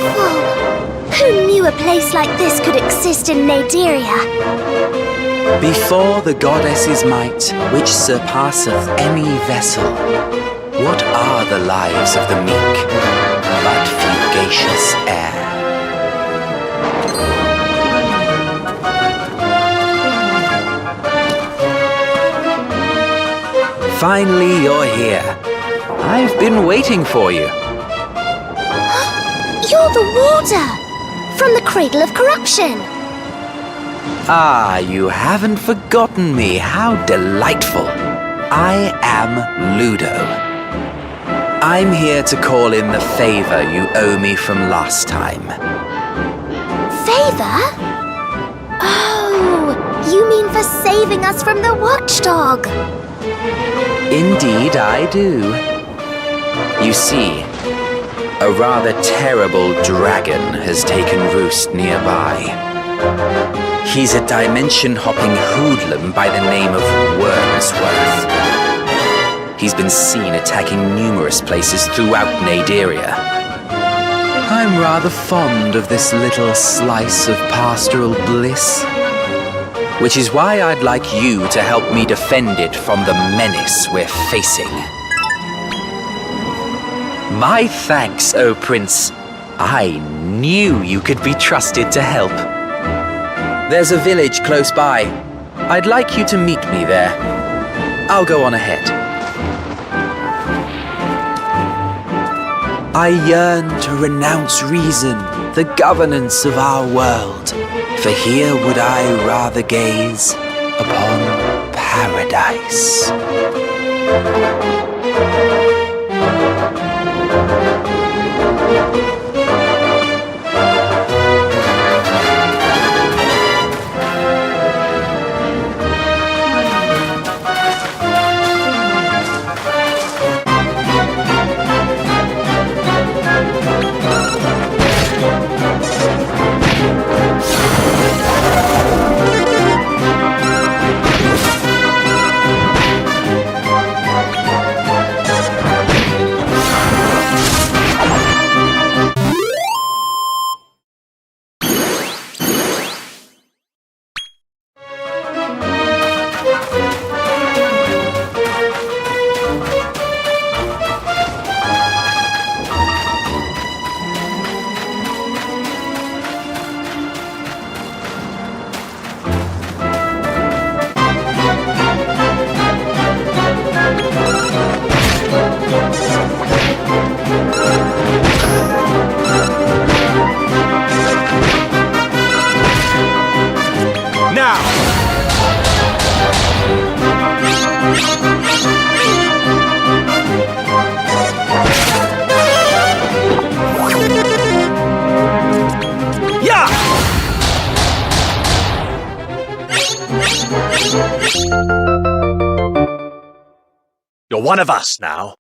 beautiful! Who knew a place like this could exist in Naderia? Before the goddess's might, which surpasseth any vessel, what are the lives of the meek but fugacious air? Finally, you're here. I've been waiting for you. You're the warder! From the Cradle of Corruption! Ah, you haven't forgotten me. How delightful. I am Ludo. I'm here to call in the favor you owe me from last time. Favor? Oh, you mean for saving us from the watchdog? Indeed, I do. You see, a rather terrible dragon has taken roost nearby. He's a dimension-hopping hoodlum by the name of Wormsworth. He's been seen attacking numerous places throughout Naderia. I'm rather fond of this little slice of pastoral bliss, which is why I'd like you to help me defend it from the menace we're facing. My thanks, O Prince. I knew you could be trusted to help. There's a village close by. I'd like you to meet me there. I'll go on ahead. I yearn to renounce reason, the governance of our world, for here would I rather gaze upon paradise. You're one of us now.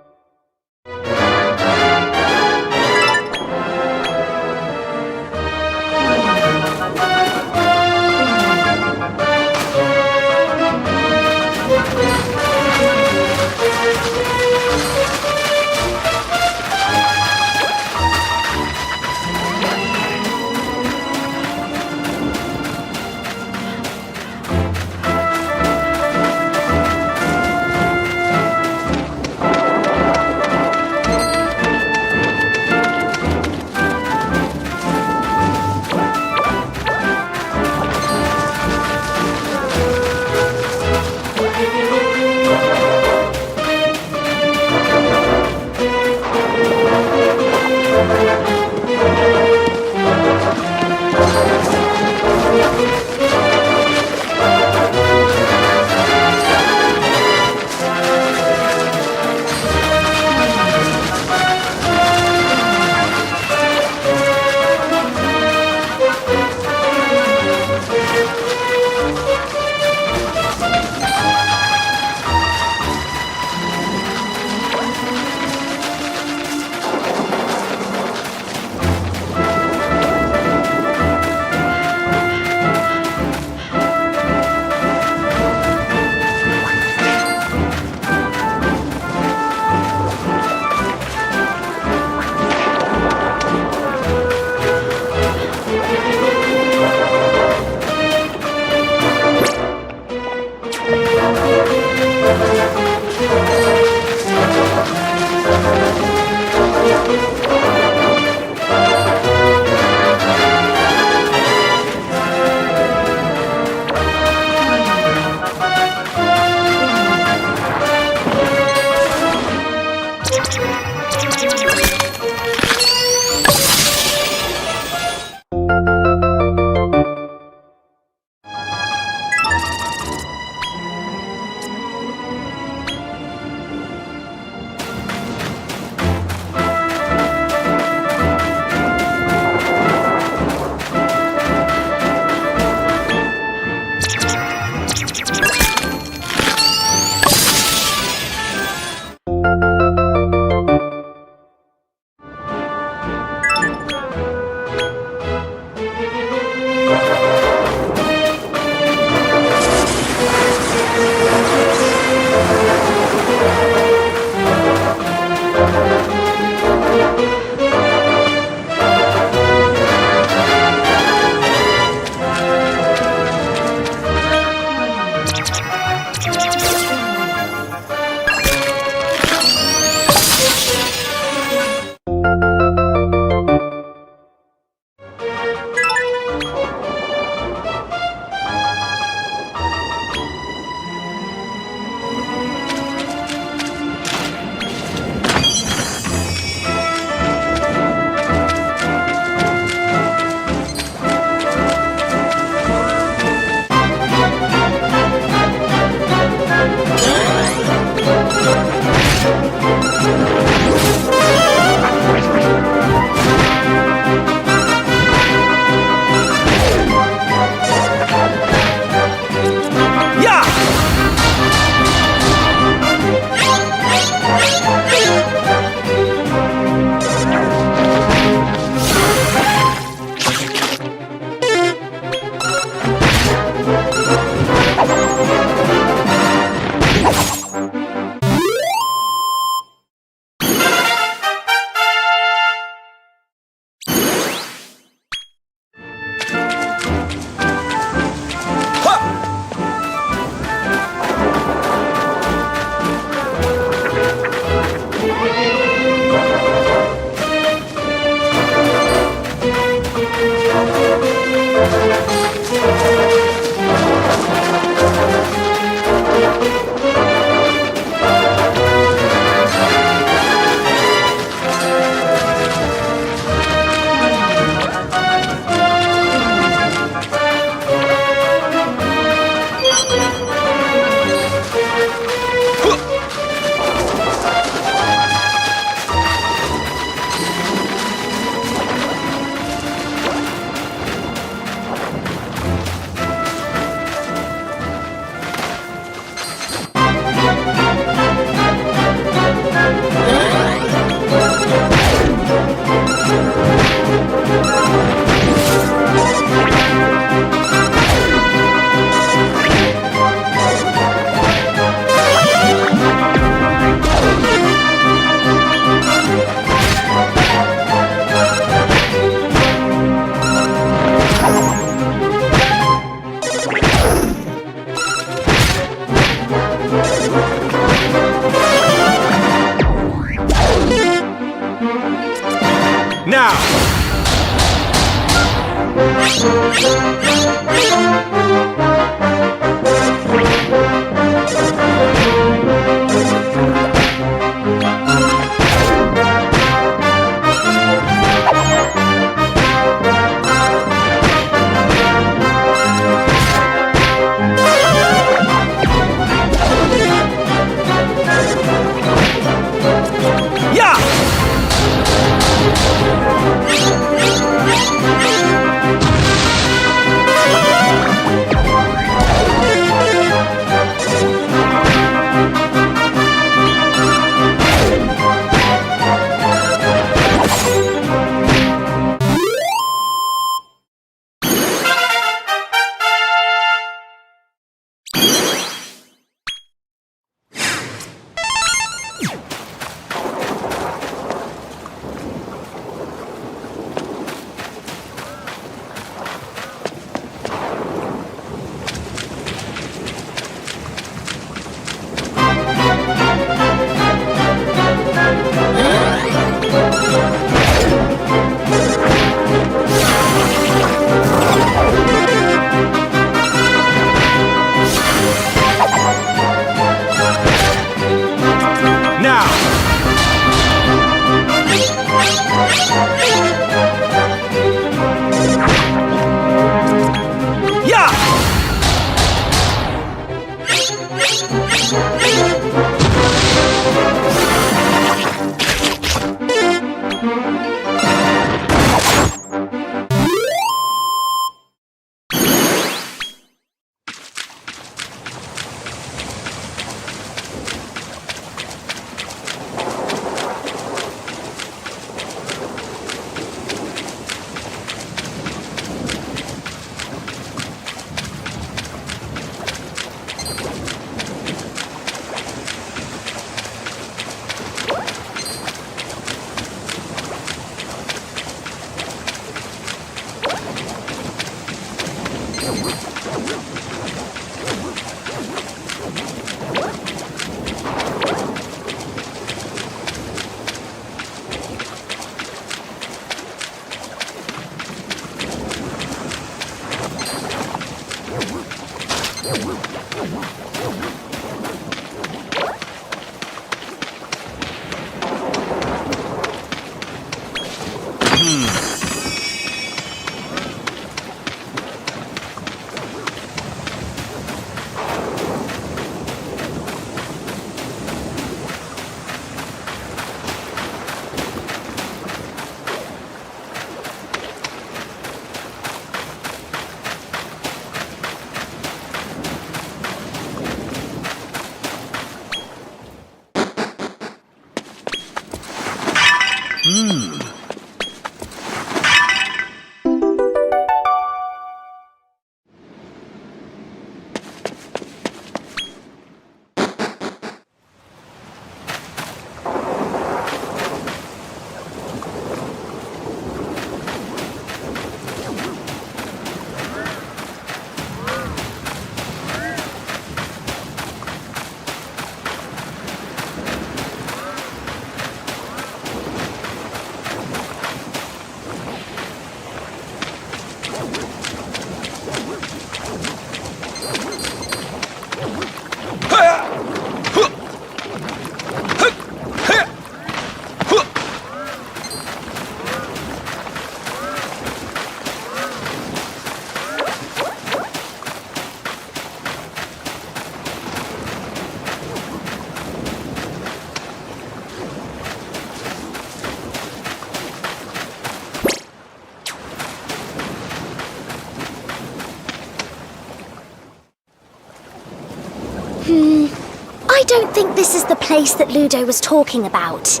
I don't think this is the place that Ludo was talking about.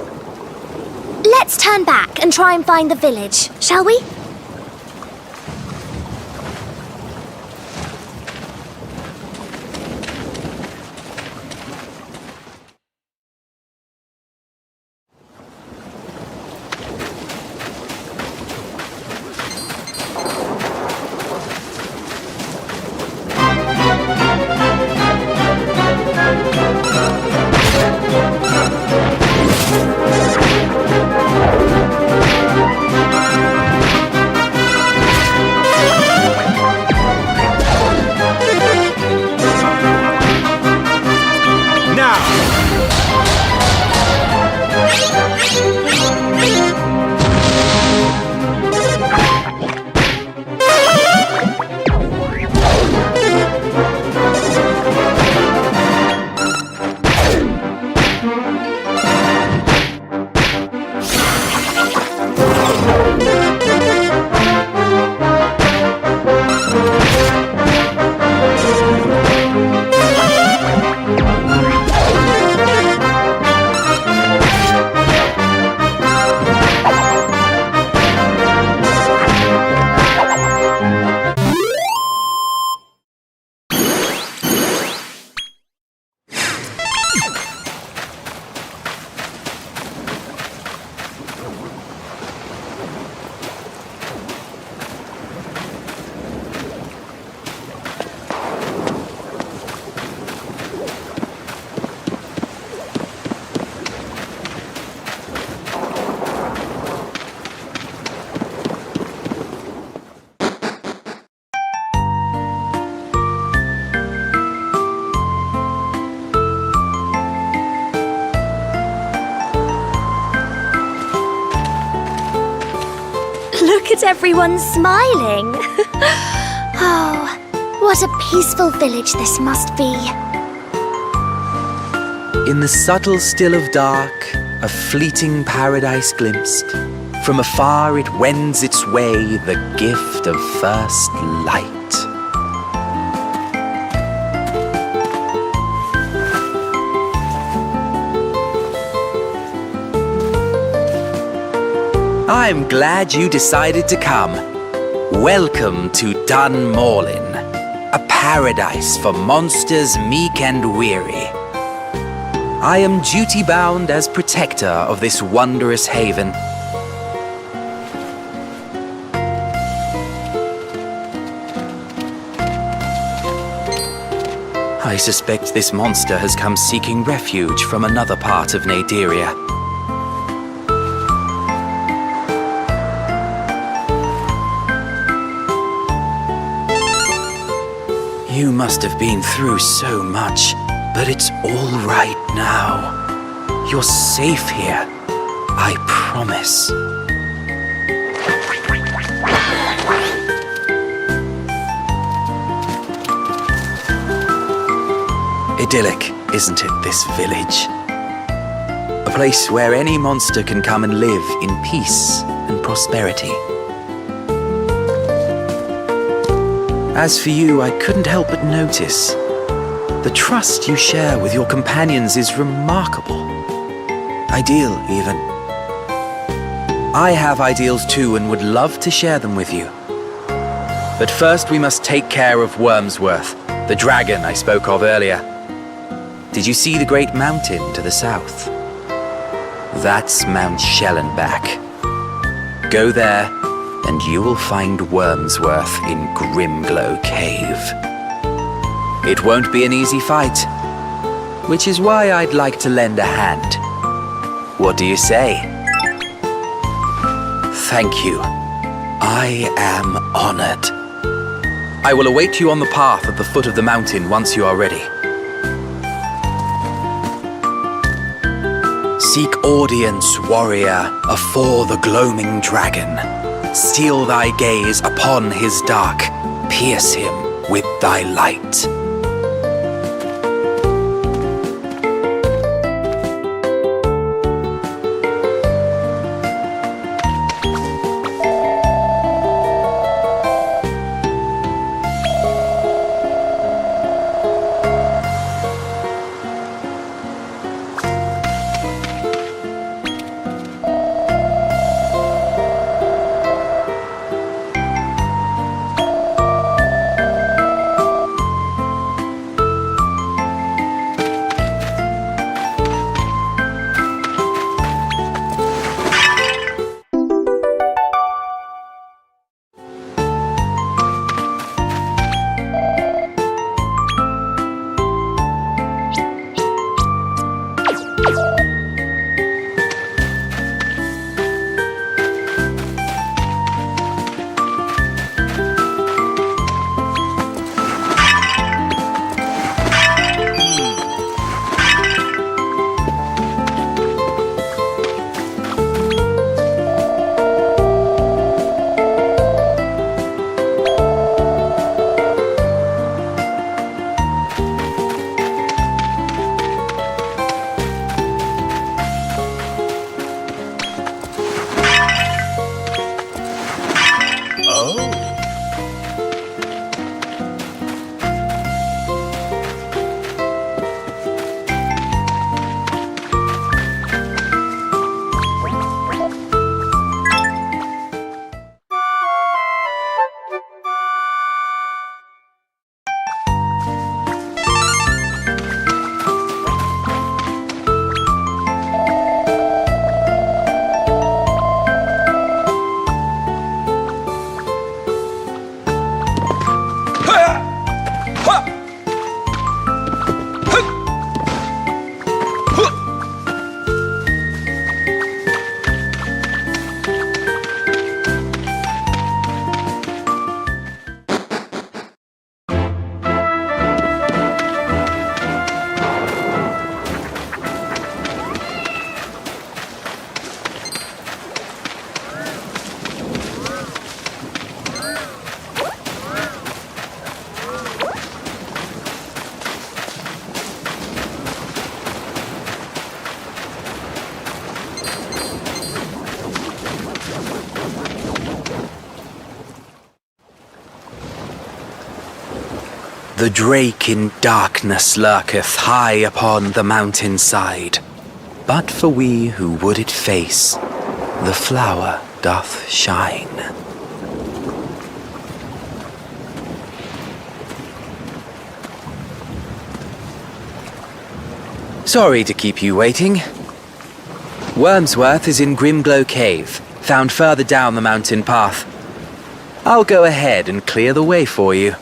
Let's turn back and try and find the village, shall we? at everyone smiling. Oh, what a peaceful village this must be. In the subtle still of dark, a fleeting paradise glimpsed. From afar it wends its way, the gift of first light. I'm glad you decided to come. Welcome to Dunmorlin, a paradise for monsters meek and weary. I am duty-bound as protector of this wondrous haven. I suspect this monster has come seeking refuge from another part of Naderia. You must have been through so much, but it's all right now. You're safe here, I promise. Idyllic, isn't it, this village? A place where any monster can come and live in peace and prosperity. As for you, I couldn't help but notice the trust you share with your companions is remarkable. Ideal, even. I have ideals too and would love to share them with you. But first we must take care of Wormsworth, the dragon I spoke of earlier. Did you see the great mountain to the south? That's Mount Schellenbach. Go there, and you will find Wormsworth in Grimglow Cave. It won't be an easy fight, which is why I'd like to lend a hand. What do you say? Thank you. I am honored. I will await you on the path at the foot of the mountain once you are ready. Seek audience, warrior, afore the gloaming dragon. Steal thy gaze upon his dark, pierce him with thy light. The drake in darkness lurketh high upon the mountainside. But for we who would it face, the flower doth shine. Sorry to keep you waiting. Wormsworth is in Grimglow Cave, found further down the mountain path. I'll go ahead and clear the way for you.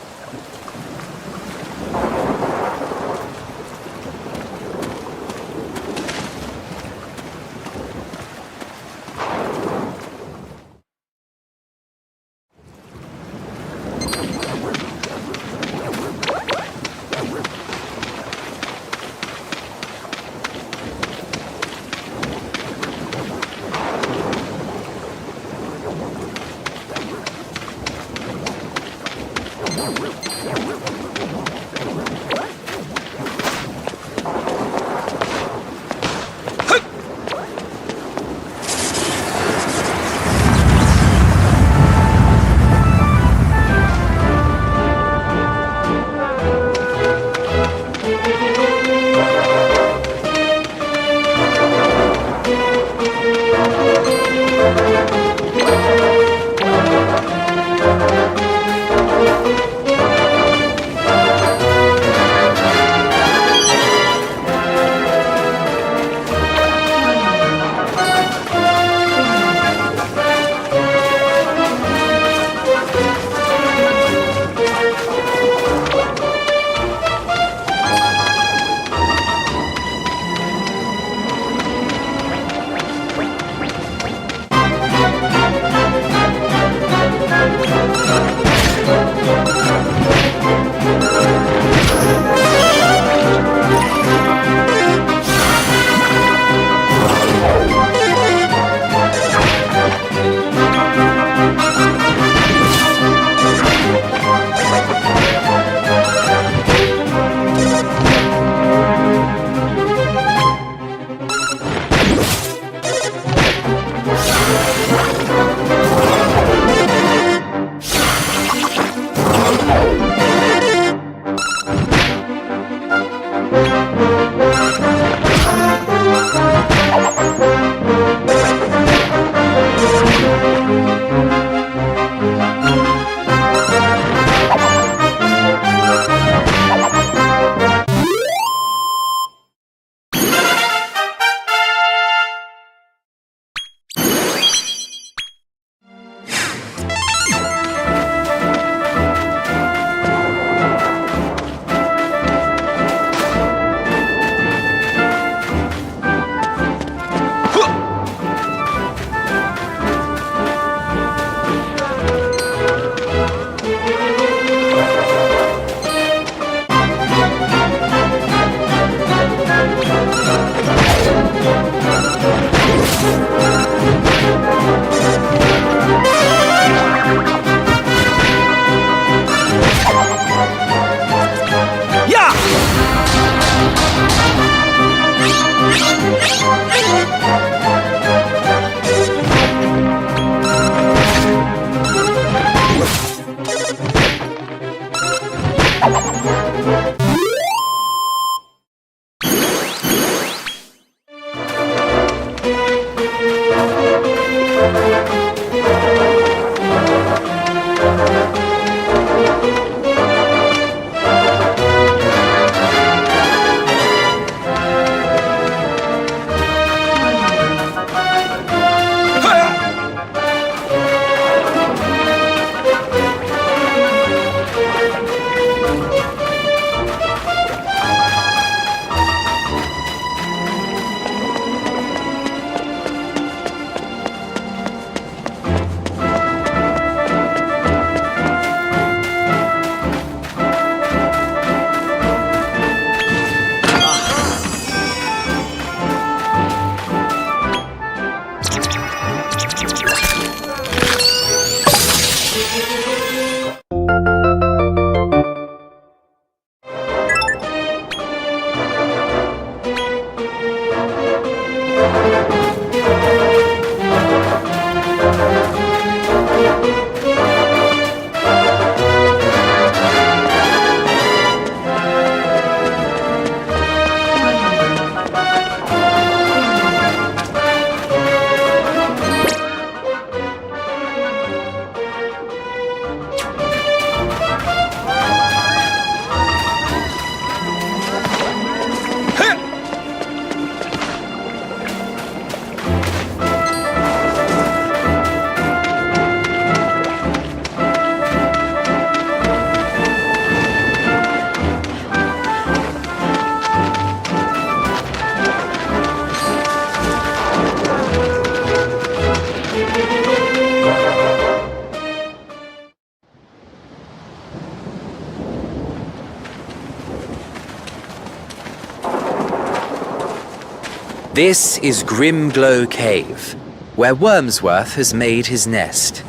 This is Grimglow Cave, where Wormsworth has made his nest.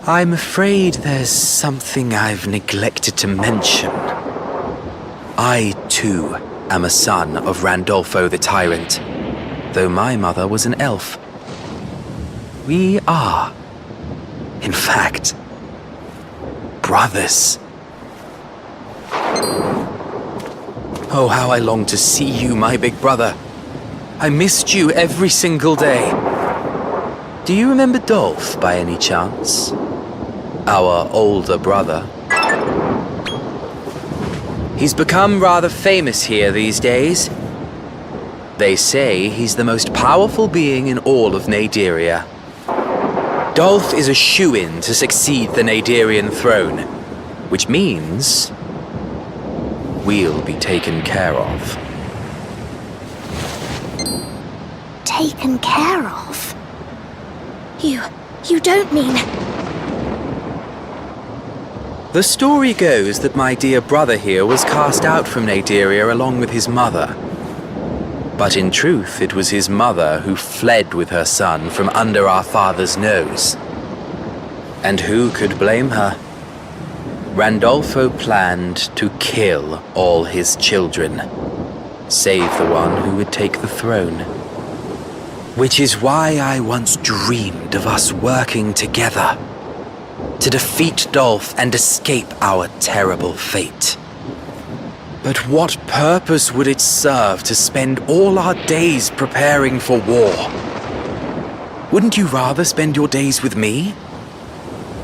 I'm afraid there's something I've neglected to mention. I, too, am a son of Randolfo the Tyrant, though my mother was an elf. We are, in fact, brothers. Oh, how I long to see you, my big brother. I missed you every single day. Do you remember Dolph, by any chance? Our older brother. He's become rather famous here these days. They say he's the most powerful being in all of Naderia. Dolph is a shoo-in to succeed the Naderian throne, which means we'll be taken care of. Taken care of? You don't mean... The story goes that my dear brother here was cast out from Naderia along with his mother. But in truth, it was his mother who fled with her son from under our father's nose. And who could blame her? Randolfo planned to kill all his children, save the one who would take the throne. Which is why I once dreamed of us working together, to defeat Dolph and escape our terrible fate. But what purpose would it serve to spend all our days preparing for war? Wouldn't you rather spend your days with me?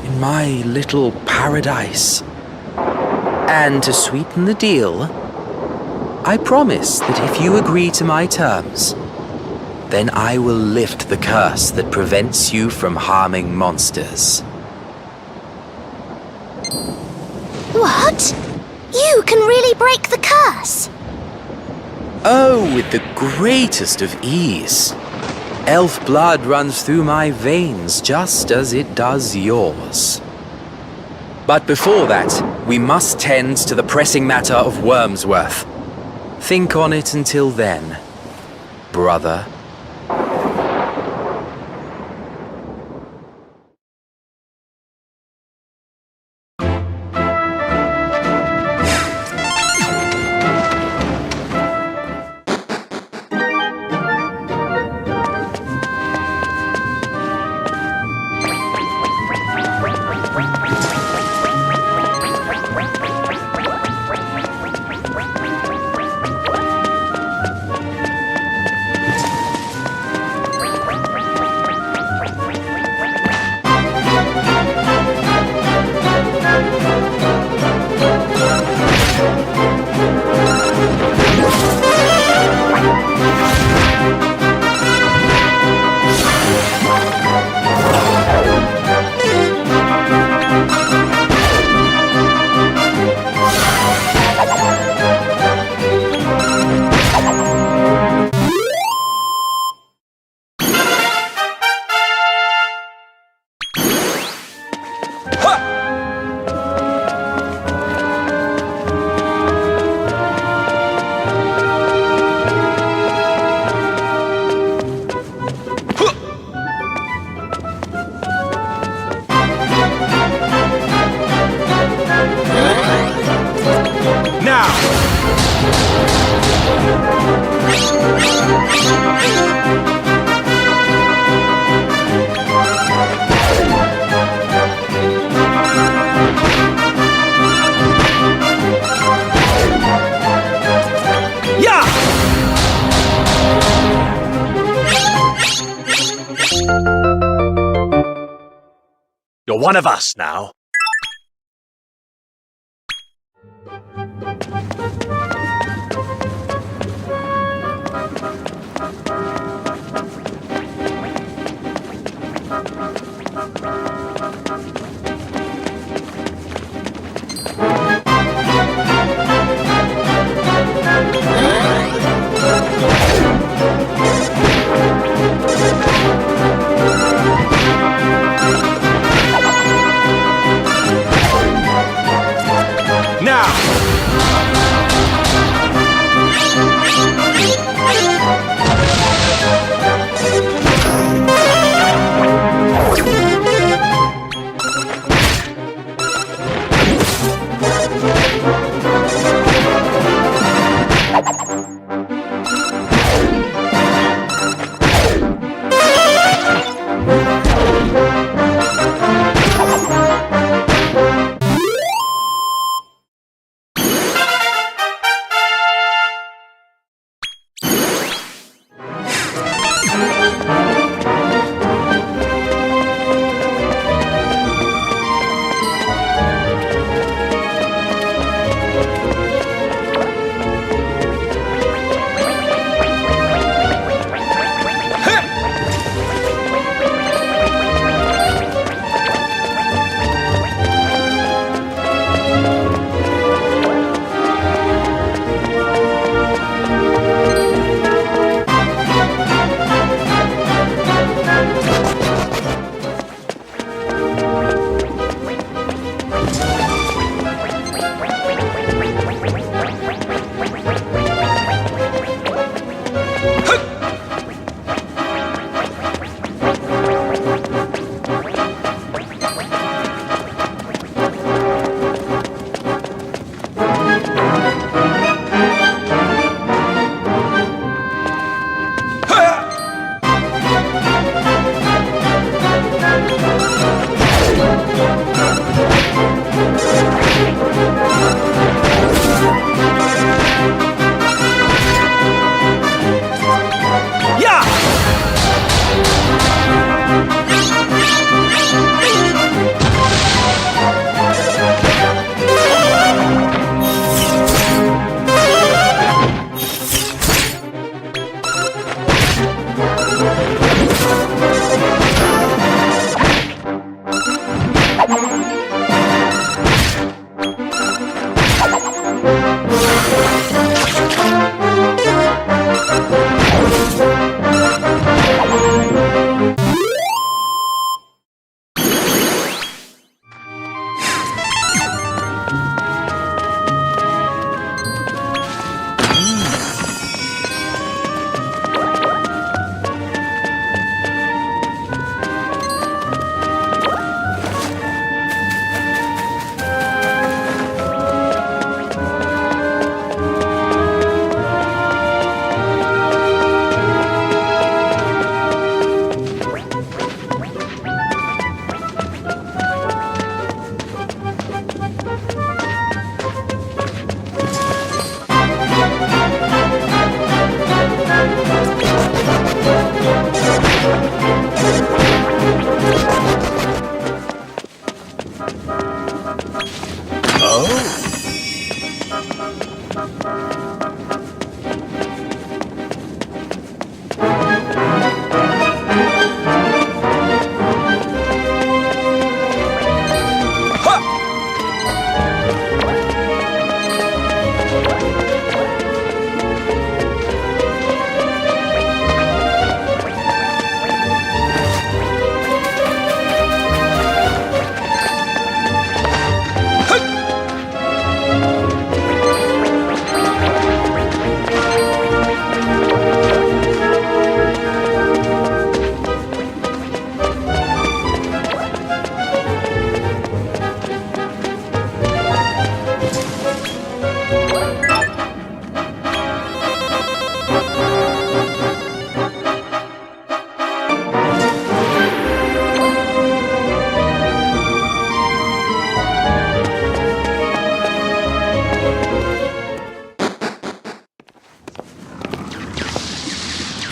In my little paradise? And to sweeten the deal, I promise that if you agree to my terms, then I will lift the curse that prevents you from harming monsters. What? You can really break the curse? Oh, with the greatest of ease. Elf blood runs through my veins just as it does yours. But before that, we must tend to the pressing matter of Wormsworth. Think on it until then, brother. You're one of us now.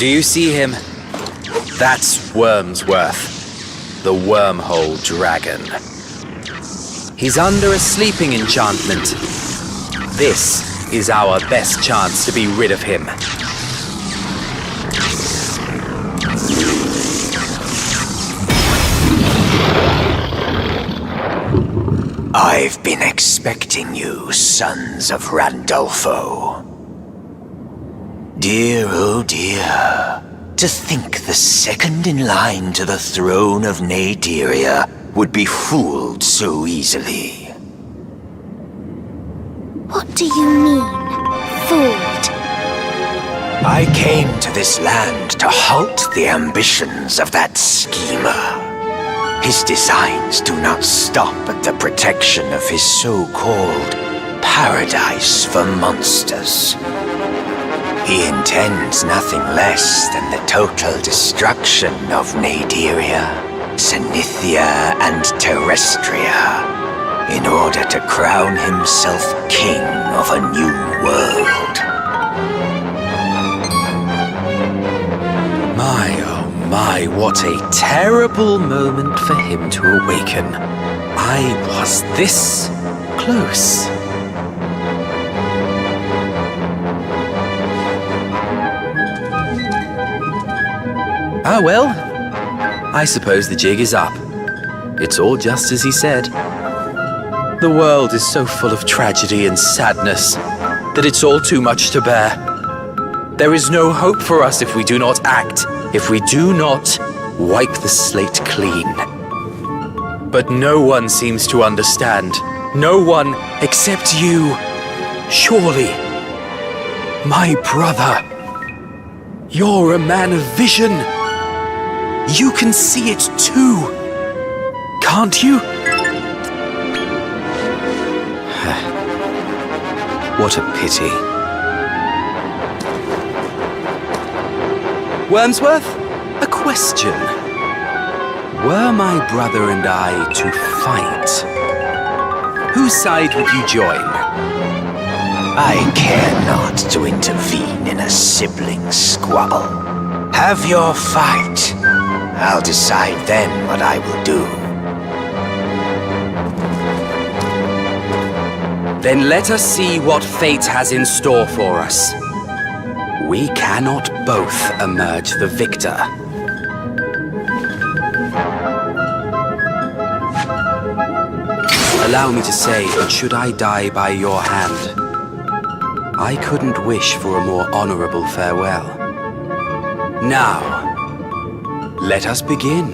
Do you see him? That's Wormsworth, the wormhole dragon. He's under a sleeping enchantment. This is our best chance to be rid of him. I've been expecting you, sons of Randolfo. Dear, oh dear, to think the second in line to the throne of Naderia would be fooled so easily. What do you mean, fooled? I came to this land to halt the ambitions of that schemer. His designs do not stop at the protection of his so-called paradise for monsters. He intends nothing less than the total destruction of Naderia, Zenithia, and Terrestria, in order to crown himself king of a new world. My, oh my, what a terrible moment for him to awaken. I was this close. Ah well, I suppose the jig is up. It's all just as he said. The world is so full of tragedy and sadness that it's all too much to bear. There is no hope for us if we do not act, if we do not wipe the slate clean. But no one seems to understand. No one except you. Surely, my brother, you're a man of vision. You can see it too, can't you? What a pity. Wormsworth, a question. Were my brother and I to fight, whose side would you join? I care not to intervene in a sibling squabble. Have your fight. I'll decide then what I will do. Then let us see what fate has in store for us. We cannot both emerge the victor. Allow me to say that should I die by your hand, I couldn't wish for a more honorable farewell. Now, let us begin.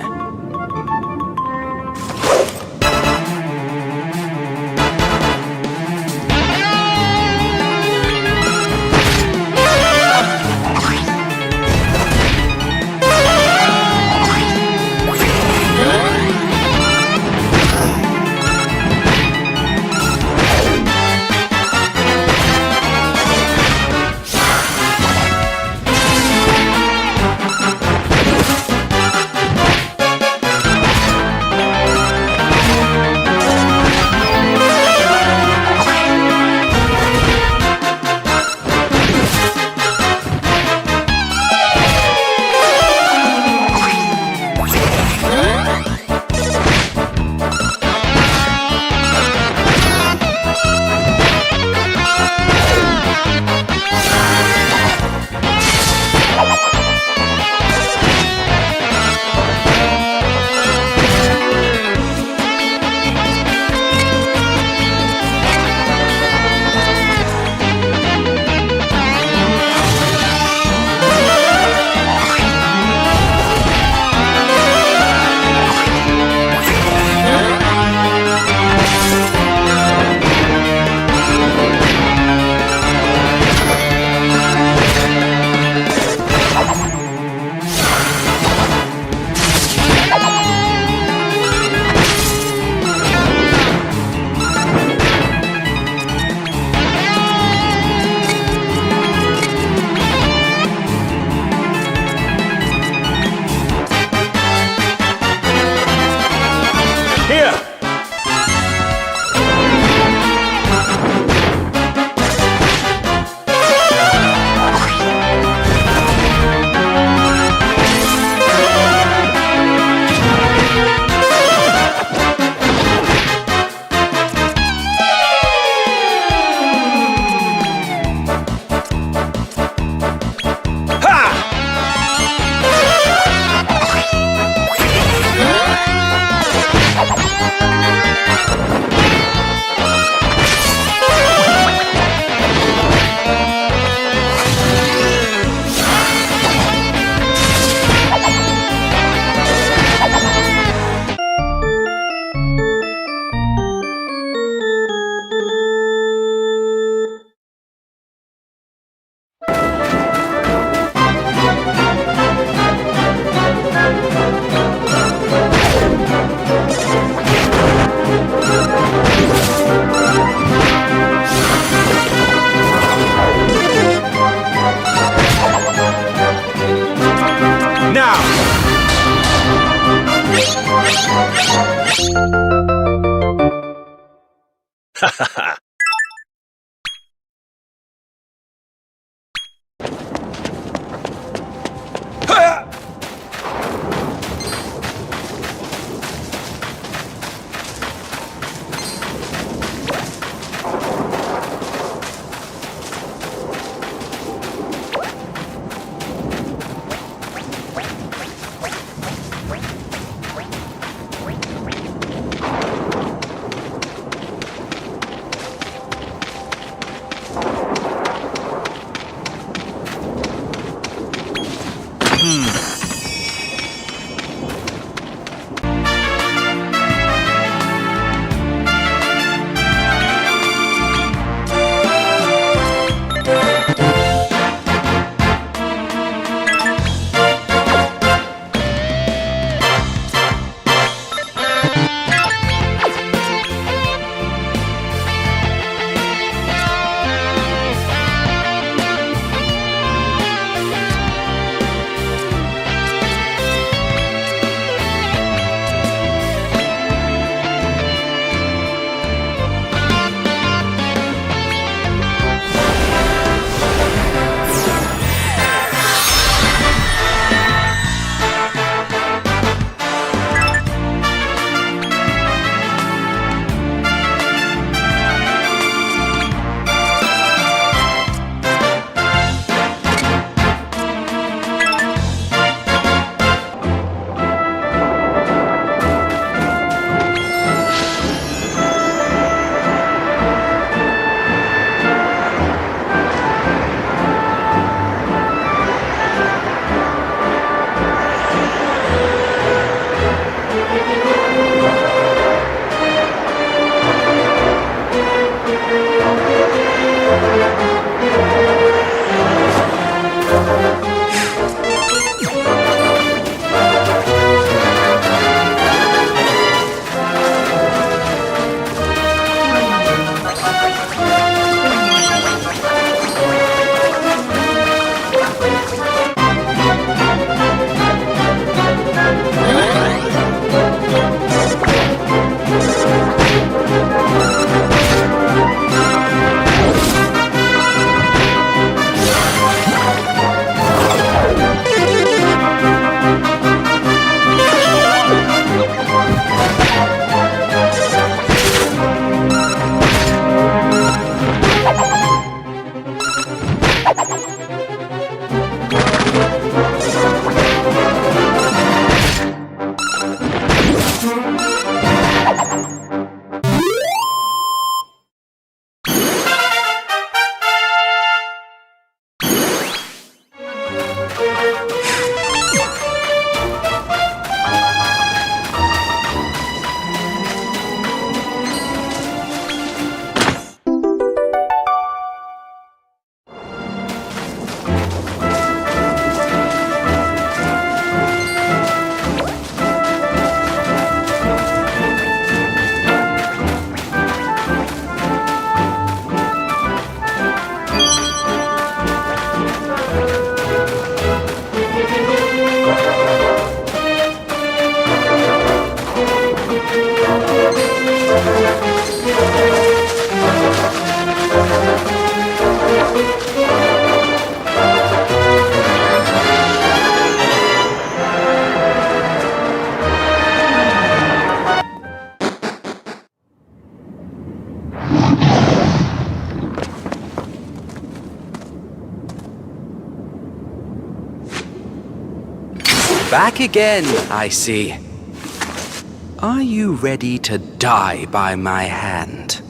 Back again, I see. Are you ready to die by my hand?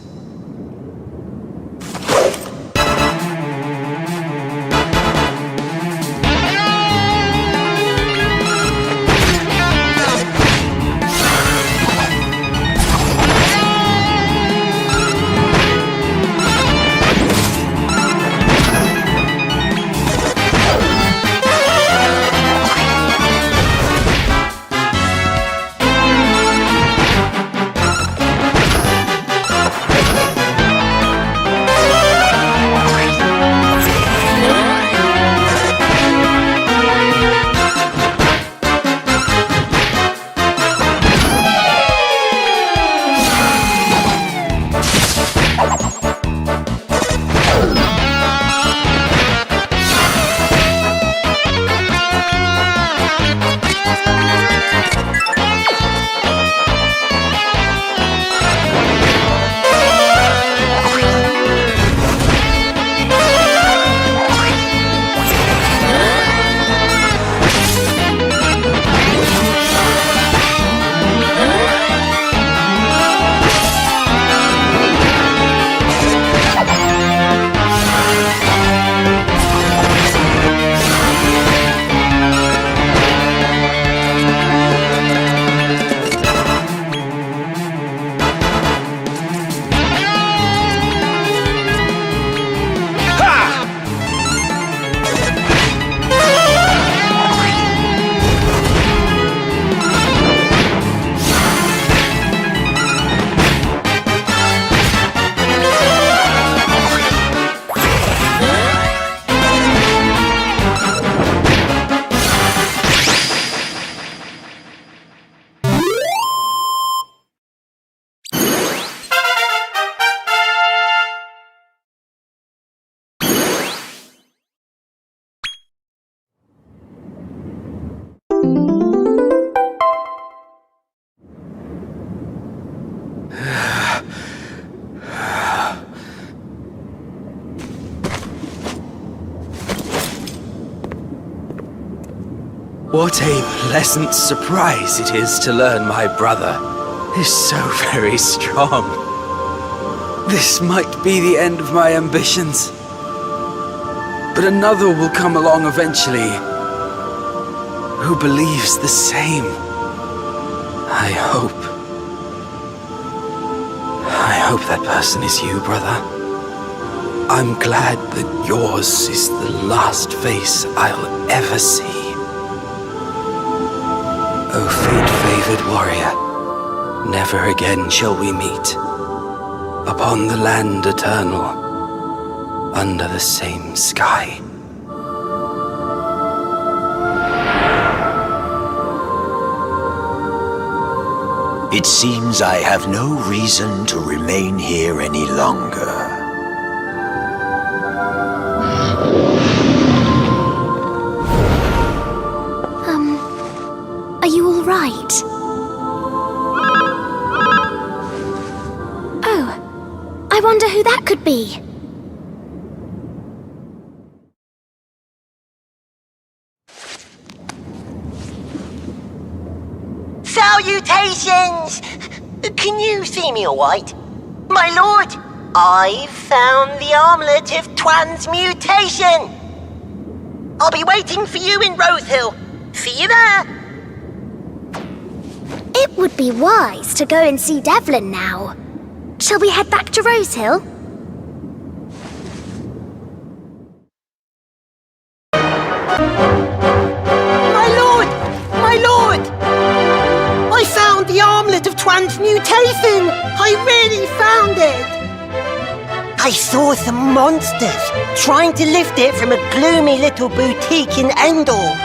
What a pleasant surprise it is to learn my brother is so very strong. This might be the end of my ambitions, but another will come along eventually who believes the same. I hope that person is you, brother. I'm glad that yours is the last face I'll ever see. O fate-favored warrior, never again shall we meet. Upon the land eternal, under the same sky. It seems I have no reason to remain here any longer. Are you all right? Oh, I wonder who that could be. Salutations! Can you see me all right? My lord, I've found the armlet of transmutation! I'll be waiting for you in Rosehill. See you there! It would be wise to go and see Devlin now. Shall we head back to Rosehill? My lord! I found the armlet of transmutation! I really found it! I saw some monsters trying to lift it from a gloomy little boutique in Endor.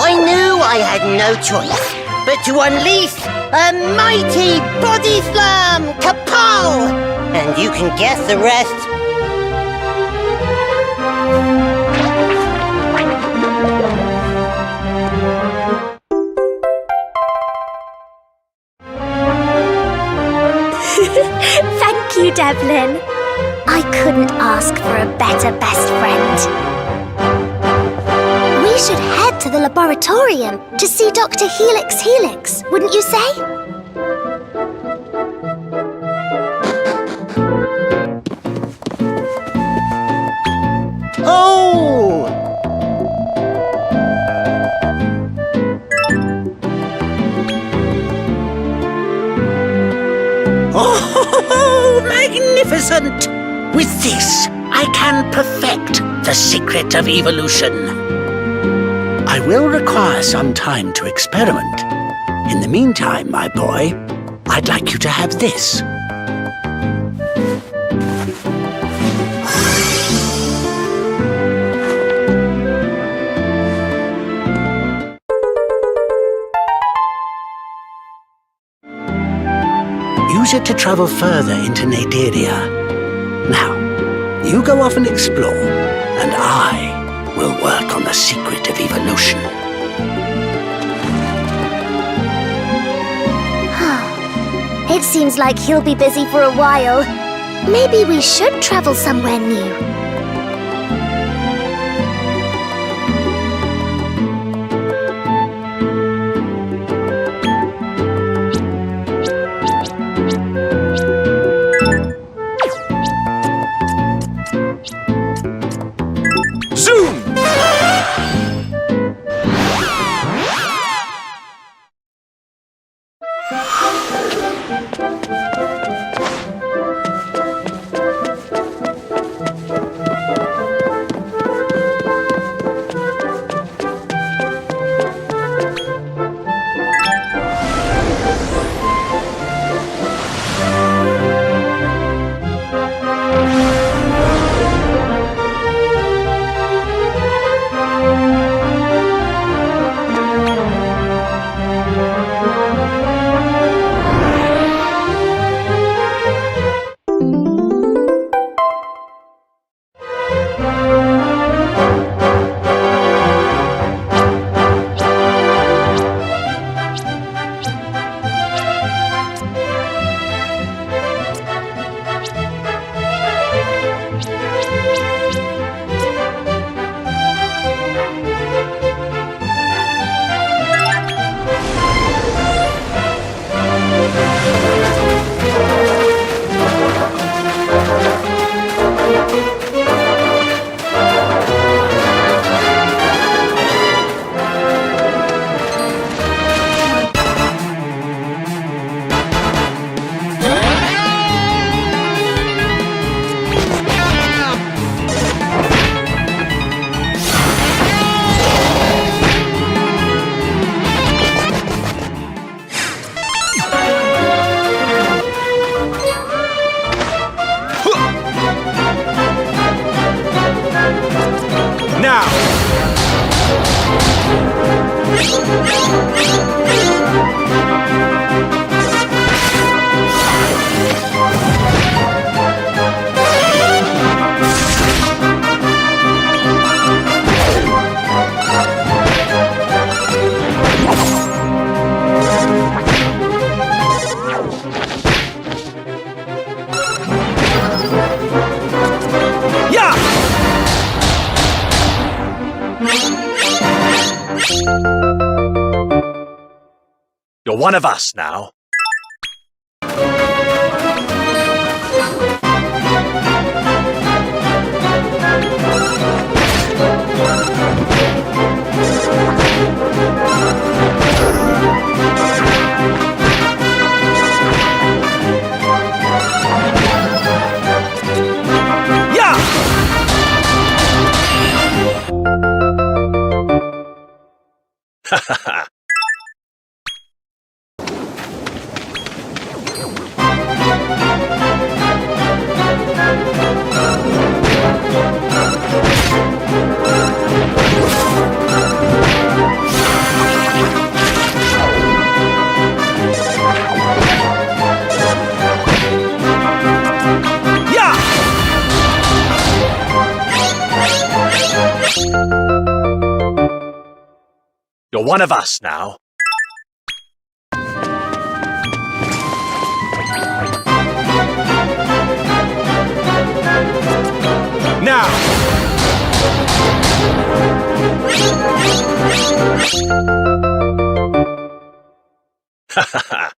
I knew I had no choice, but to unleash a mighty body slam! Kapow! And you can guess the rest. Thank you, Devlin. I couldn't ask for a better best friend. We should head to the laboratorium to see Dr. Helix, wouldn't you say? Oh! Oh, magnificent! With this, I can perfect the secret of evolution. I will require some time to experiment. In the meantime, my boy, I'd like you to have this. Use it to travel further into Naderia. Now, you go off and explore, and I will work on the secret of evolution. It seems like he'll be busy for a while. Maybe we should travel somewhere new. You're one of us now. Yeah! You're one of us now. Now! Ha ha ha!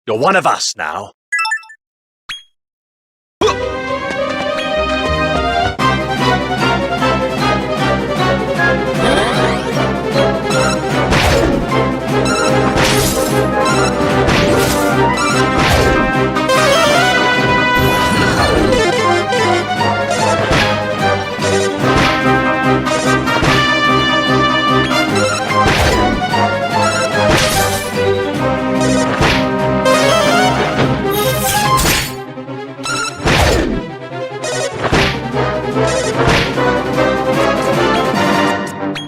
You're one of us now.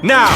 Now!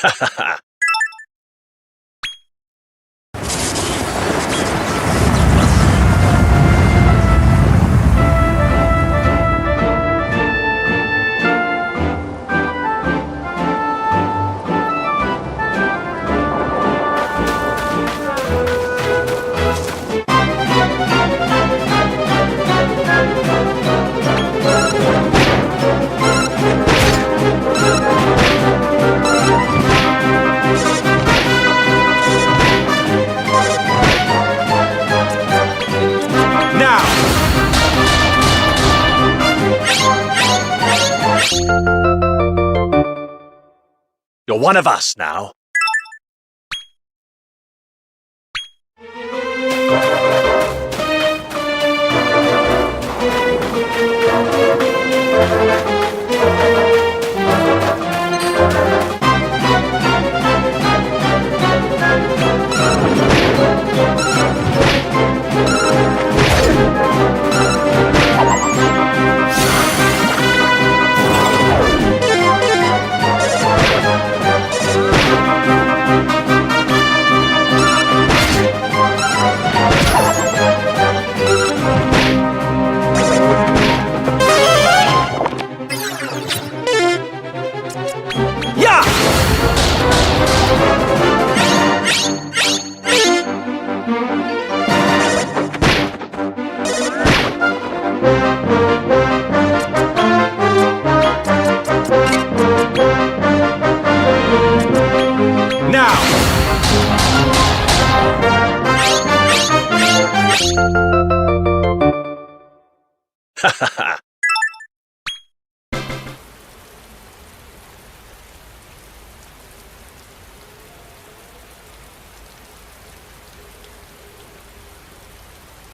Ha ha ha! You're one of us now. Ha ha ha!